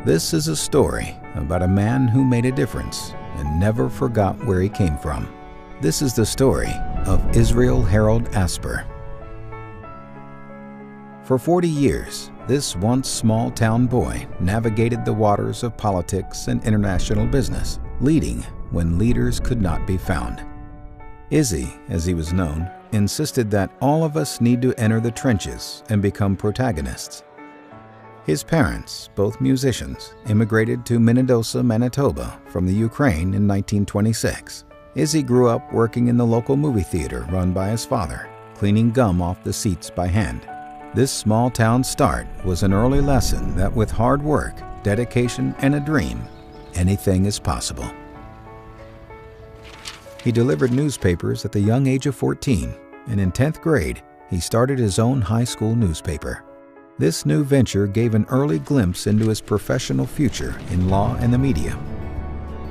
This is a story about a man who made a difference and never forgot where he came from. This is the story of Israel Harold Asper. For 40 years, this once small-town boy navigated the waters of politics and international business, leading when leaders could not be found. Izzy, as he was known, insisted that all of us need to enter the trenches and become protagonists. His parents, both musicians, immigrated to Minnedosa, Manitoba from the Ukraine in 1926. Izzy grew up working in the local movie theater run by his father, cleaning gum off the seats by hand. This small-town start was an early lesson that with hard work, dedication, and a dream, anything is possible. He delivered newspapers at the young age of 14, and in 10th grade, he started his own high school newspaper. This new venture gave an early glimpse into his professional future in law and the media.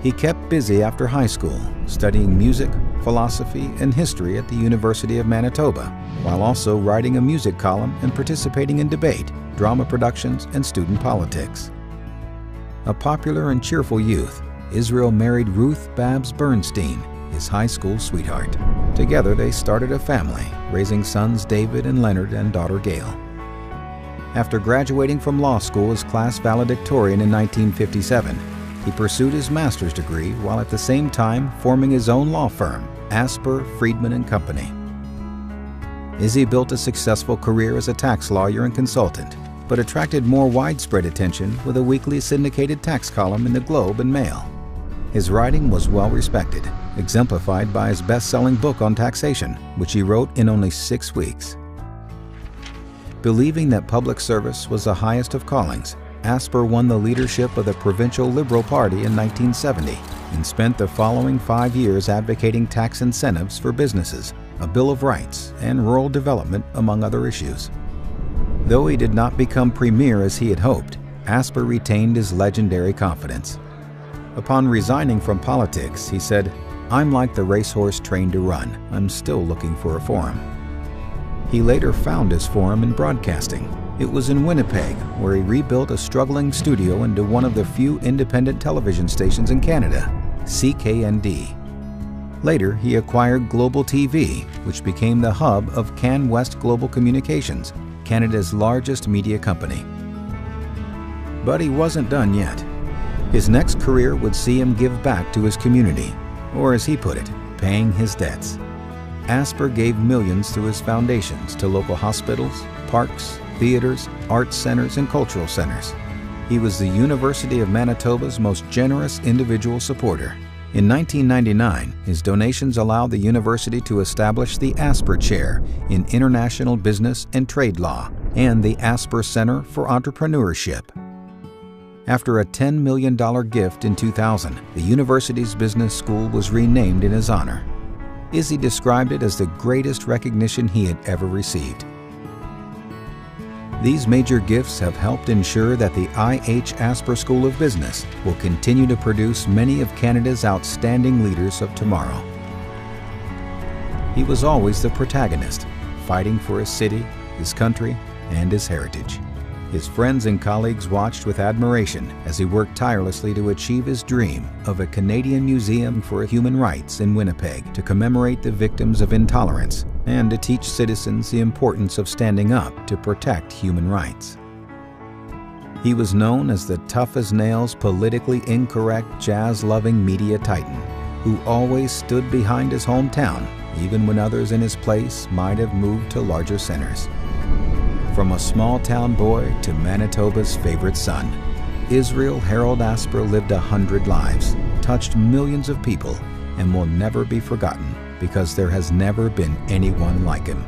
He kept busy after high school, studying music, philosophy, and history at the University of Manitoba, while also writing a music column and participating in debate, drama productions, and student politics. A popular and cheerful youth, Israel married Ruth Babs Bernstein, his high school sweetheart. Together they started a family, raising sons David and Leonard and daughter Gail. After graduating from law school as class valedictorian in 1957, he pursued his master's degree while at the same time forming his own law firm, Asper, Friedman & Company. Izzy built a successful career as a tax lawyer and consultant, but attracted more widespread attention with a weekly syndicated tax column in the Globe and Mail. His writing was well respected, exemplified by his best-selling book on taxation, which he wrote in only 6 weeks. Believing that public service was the highest of callings, Asper won the leadership of the Provincial Liberal Party in 1970 and spent the following 5 years advocating tax incentives for businesses, a Bill of Rights, and rural development, among other issues. Though he did not become premier as he had hoped, Asper retained his legendary confidence. Upon resigning from politics, he said, "I'm like the racehorse trained to run. I'm still looking for a forum." He later found his forum in broadcasting. It was in Winnipeg, where he rebuilt a struggling studio into one of the few independent television stations in Canada, CKND. Later, he acquired Global TV, which became the hub of CanWest Global Communications, Canada's largest media company. But he wasn't done yet. His next career would see him give back to his community, or as he put it, paying his debts. Asper gave millions through his foundations to local hospitals, parks, theaters, arts centers, and cultural centers. He was the University of Manitoba's most generous individual supporter. In 1999, his donations allowed the university to establish the Asper Chair in International Business and Trade Law and the Asper Center for Entrepreneurship. After a $10 million gift in 2000, the university's business school was renamed in his honor. Izzy described it as the greatest recognition he had ever received. These major gifts have helped ensure that the I.H. Asper School of Business will continue to produce many of Canada's outstanding leaders of tomorrow. He was always the protagonist, fighting for his city, his country, and his heritage. His friends and colleagues watched with admiration as he worked tirelessly to achieve his dream of a Canadian Museum for Human Rights in Winnipeg to commemorate the victims of intolerance and to teach citizens the importance of standing up to protect human rights. He was known as the tough-as-nails, politically incorrect, jazz-loving media titan who always stood behind his hometown, even when others in his place might have moved to larger centers. From a small-town boy to Manitoba's favorite son, Israel Harold Asper lived 100 lives, touched millions of people, and will never be forgotten because there has never been anyone like him.